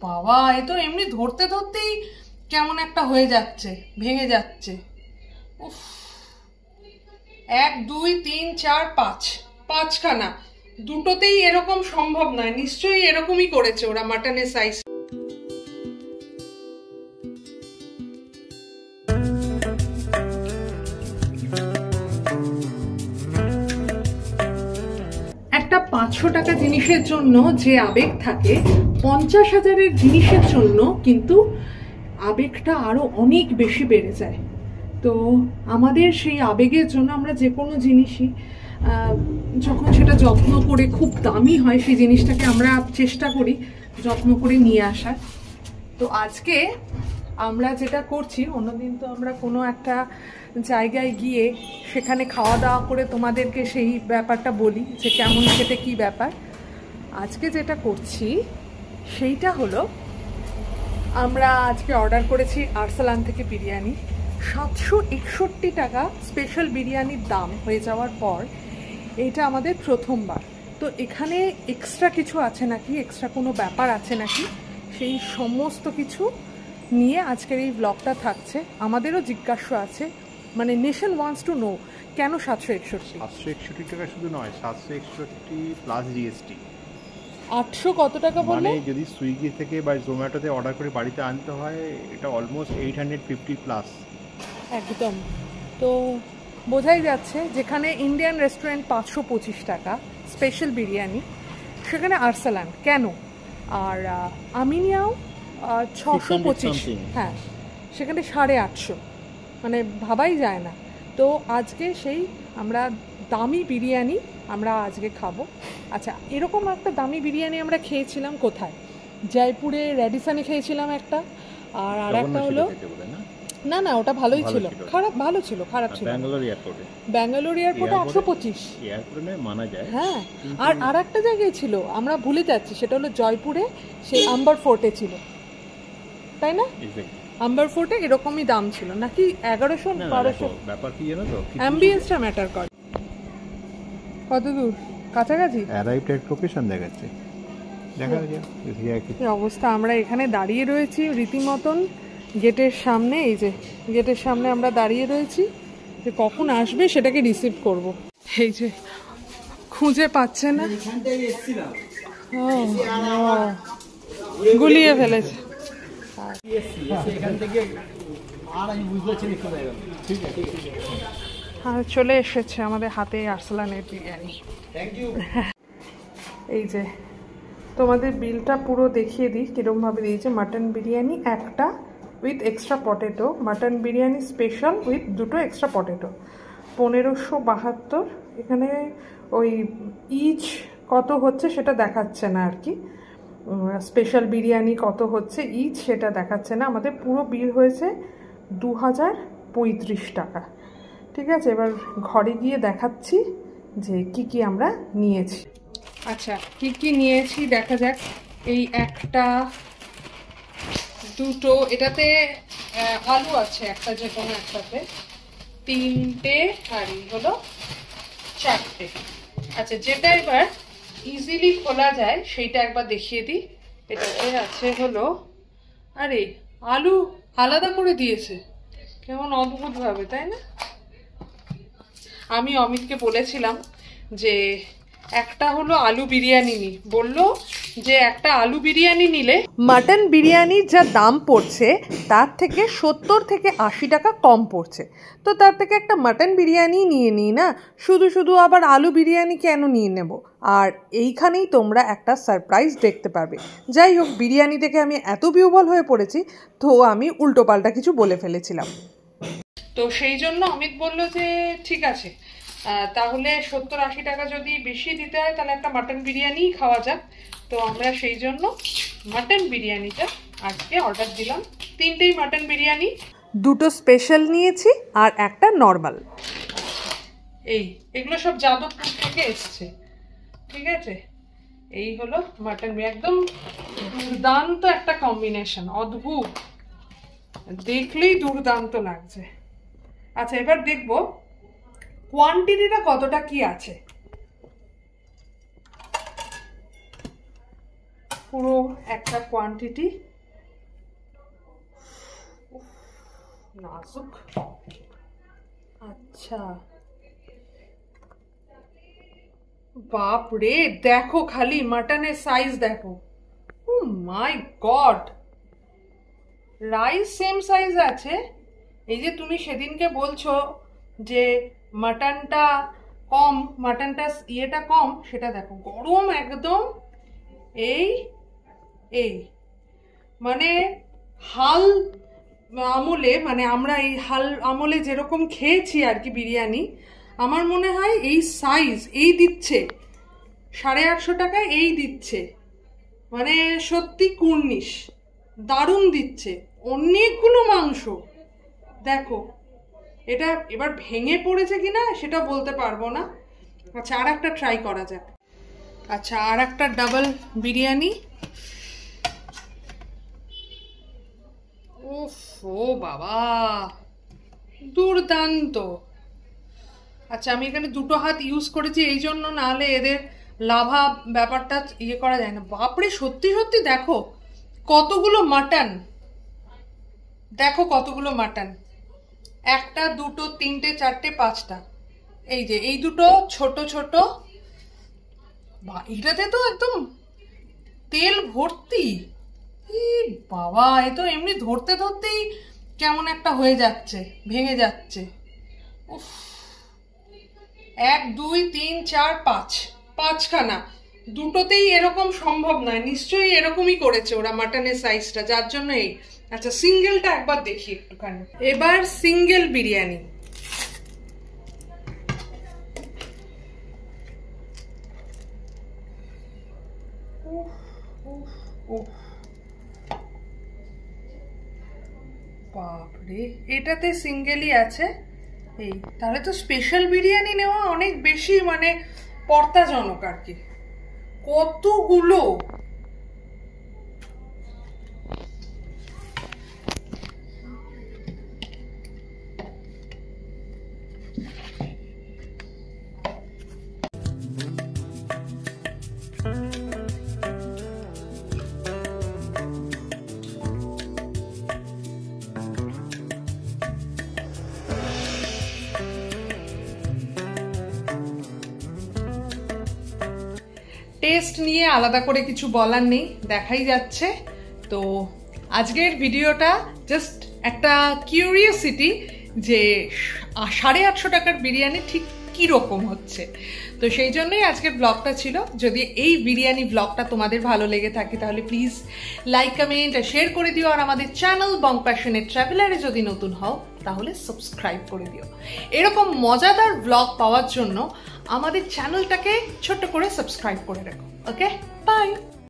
বাবা, এ তো এমনি ধরতে ধরতেই কেমন একটা হয়ে যাচ্ছে, ভেঙে যাচ্ছে। উফ, 1 2 3 4 5, 5খানা, দুটোতেই এরকম সম্ভব নয়, নিশ্চয়ই এরকমই করেছে ওরা মাটনের সাইজ। একটা 500 টাকা জিনিসের জন্য যে আবেগ থাকে, 50,000-এর জিনিসের জন্য কিন্তু আবেগটা আরো অনেক বেশি বেড়ে যায়। তো আমাদের সেই আবেগের জন্য আমরা যে কোনো জিনিসই যখন সেটা যত্ন করে খুব দামি হয়, সেই জিনিসটাকে আমরা চেষ্টা করি যত্ন করে নিয়ে আসার। তো আজকে আমরা যেটা করছি, অন্যদিন তো আমরা কোনো একটা জায়গায় গিয়ে সেখানে খাওয়া দাওয়া করে তোমাদেরকে সেই ব্যাপারটা বলি যে কেমন খেতে কী ব্যাপার। আজকে যেটা করছি সেইটা হলো, আমরা আজকে অর্ডার করেছি আরসালান থেকে বিরিয়ানি। 761 টাকা স্পেশাল বিরিয়ানির দাম হয়ে যাওয়ার পর এটা আমাদের প্রথমবার। তো এখানে এক্সট্রা কিছু আছে নাকি, এক্সট্রা কোনো ব্যাপার আছে নাকি, সেই সমস্ত কিছু নিয়ে আজকের এই ব্লগটা থাকছে। আমাদেরও জিজ্ঞাসা আছে, মানে নেশন ওয়ান্টস টু নো কেন 761 টাকা শুধু নয়, 761 প্লাস জিএসটি। 800 কত টাকা বলে? মানে যদি সুইগি থেকে বা জোম্যাটোতে অর্ডার করে বাড়িতে আনতে হয়, এটা অলমোস্ট 850 প্লাস একদম। তো বোঝাই যাচ্ছে যেখানে ইন্ডিয়ান রেস্টুরেন্ট 525 টাকা স্পেশাল বিরিয়ানি, সেখানে আরসালান কেন, আর আমিনিয়াও 625, হ্যাঁ সেখানে 850, মানে ভাবাই যায় না। তো আজকে সেই আমরা দামি বিরিয়ানি আমরা আজকে খাবো। আচ্ছা, এরকম একটা দামি বিরিয়ানি আমরা খেয়েছিলাম কোথায়? জয়পুরে র্যাডিসনে খেয়েছিলাম একটা, আর আরেকটা হলো, না না ওটা ভালোই ছিল, ভালো ছিল, খারাপ ছিল ব্যাঙ্গালোর এয়ারপোর্টে 825 এয়ারপোর্টে মানা যায়। হ্যাঁ, আর আরেকটা জায়গায় ছিল, আমরা ভুলে যাচ্ছি, সেটা হলো জয়পুরে সেই আম্বার ফোর্টে ছিল, তাই না? আম্বার ফোর্টে এরকমই দাম ছিল নাকি 1100-1200? ব্যাপার কি জানো তো, অ্যাম্বিয়েন্সটা ম্যাটার করে। কত দূর? কাছাকাছি অ্যারাইভড এট লোকেশন দেখাচ্ছে, দেখা যায় কি অবস্থা। আমরা এখানে দাঁড়িয়ে রয়েছি রীতিমতন গেটের সামনে, এই যে গেটের সামনে আমরা দাঁড়িয়ে রয়েছি, যে কখন আসবে সেটাকে রিসিভ করব। এই যে খুঁজে পাচ্ছে না, গুলিয়ে ফেলেছে। আর চলে এসেছে আমাদের হাতে আরসালানের বিরিয়ানি। এই যে তোমাদের বিলটা পুরো দেখিয়ে দিই কিরমভাবে দিয়েছে। মাটন বিরিয়ানি একটা with extra potato, mutton biryani special with 2টো এক্সট্রা পটেটো, 1572। এখানে ওই ইচ কত হচ্ছে সেটা দেখাচ্ছে না আর কি, স্পেশাল বিরিয়ানি কত হচ্ছে ইচ সেটা দেখাচ্ছে না। আমাদের পুরো বিল হয়েছে 2035 টাকা। ঠিক আছে, এবার ঘরে গিয়ে দেখাচ্ছি যে কি কি আমরা নিয়েছি। আচ্ছা, কি কি নিয়েছি দেখা যাক। এই একটা, দুটো, এটাতে আলু আছে একটা, যে কোনো একটাতে 3টে, আর এই হলো 4টে। আচ্ছা, যেটা এবার ইজিলি খোলা যায় সেইটা একবার দেখিয়ে দিই। এটাতে আছে হলো, আরে আলু আলাদা করে দিয়েছে, কেমন অদ্ভুত ভাবে, তাই না? আমি অমিতকে বলেছিলাম যে একটা হলো আলু বিরিয়ানি নি, বললো যে একটা আলু বিরিয়ানি নিলে মাটন বিরিয়ানির যা দাম পড়ছে তার থেকে 70 থেকে 80 টাকা কম পড়ছে। তো তার থেকে একটা মাটন বিরিয়ানি নিয়ে নিই না, শুধু শুধু আবার আলু বিরিয়ানি কেন নিয়ে নেব। আর এইখানেই তোমরা একটা সারপ্রাইজ দেখতে পারবে। যাই হোক, বিরিয়ানি দেখে আমি এত বিহ্বল হয়ে পড়েছি, তো আমি উল্টোপাল্টা কিছু বলে ফেলেছিলাম। তো সেই জন্য অমিত বলল যে ঠিক আছে, তাহলে 70-80 টাকা যদি বেশি দিতে হয় তাহলে একটা মাটন বিরিয়ানি খাওয়া যাক। তো আমরা সেই জন্য মাটন বিরিয়ানিটা আজকে অর্ডার দিলাম। 3টেই মাটন বিরিয়ানি, 2টো স্পেশাল নিয়েছি আর একটা নর্মাল। এগুলো সব যাদবপুর থেকে এসছে। ঠিক আছে, এই হলো মাটন বিরিয়ানি, একদম দুর্দান্ত একটা কম্বিনেশন, অদ্ভুত, দেখলেই দুর্দান্ত লাগছে। আচ্ছা, এবার দেখবো কোয়ান্টিটিটা কতটা কি আছে। পুরো একটা কোয়ান্টিটি। নাজুক। আচ্ছা বাপ রে, দেখো খালি মাটনের সাইজ দেখো। ও মাই গড, রাইস সেম সাইজ আছে। এই যে তুমি সেদিনকে বলছো যে মাটনটা কম, মাটনটা ইয়েটা কম, সেটা দেখো গরম একদম। এই এই মানে হাল আমলে, মানে আমরা এই হাল আমলে যেরকম খেয়েছি আর কি বিরিয়ানি, আমার মনে হয় এই সাইজ এই দিচ্ছে 850 টাকায়, এই দিচ্ছে মানে সত্যি কুর্নিশ, দারুণ দিচ্ছে। অনেকগুলো মাংস দেখো। এটা এবার ভেঙে পড়েছে কিনা সেটা বলতে পারবো না। আচ্ছা আর একটা ট্রাই করা যাক। আচ্ছা আর একটা ডাবল বিরিয়ানি। উফ ও বাবা, দুর্দান্ত। আচ্ছা আমি এখানে দুটো হাত ইউজ করেছি এই জন্য, নাহলে এদের লাভা ব্যাপারটা ইয়ে করা যায় না। বাপরে সত্যি সত্যি দেখো কতগুলো মাটন, দেখো কতগুলো মাটন, 1 2 3 4 5টা। এই যে এই দুটো ছোট ছোট, এটাতে তো একদম তেল ভর্তি। বাবা এ তো এমনি ধরতে ধরতেই কেমন একটা হয়ে যাচ্ছে, ভেঙে যাচ্ছে। উফ, 1 2 3 4 5, 5খানা। দুটোতেই এরকম সম্ভব নয়, নিশ্চয়ই এরকমই করেছে ওরা মাটনের সাইজটা, যার জন্য এই। আচ্ছা সিঙ্গেলটা একবার দেখি একটুখানি। এবার সিঙ্গেল বিরিয়ানি। বাপরে, এটাতে সিঙ্গেলই আছে। এই তাহলে তো স্পেশাল বিরিয়ানি নেওয়া অনেক বেশি মানে পর্তাজনক আর কি। কতগুলো! টেস্ট নিয়ে আলাদা করে কিছু বলার নেই, দেখাই যাচ্ছে। তো আজকের ভিডিওটা জাস্ট একটা কিউরিওসিটি যে 850 টাকার বিরিয়ানি ঠিক কীরকম হচ্ছে। তো সেই জন্যই আজকের ব্লগটা ছিল। যদি এই বিরিয়ানি ব্লগটা তোমাদের ভালো লেগে থাকে তাহলে প্লিজ লাইক কমেন্ট আর শেয়ার করে দিও। আর আমাদের চ্যানেল বং প্যাশনেট ট্রাভেলারে যদি নতুন হও তাহলে সাবস্ক্রাইব করে দিও। এরকম মজাদার ব্লগ পাওয়ার জন্য আমাদের চ্যানেলটাকে ছোট্ট করে সাবস্ক্রাইব করে রাখো। ওকে, বাই।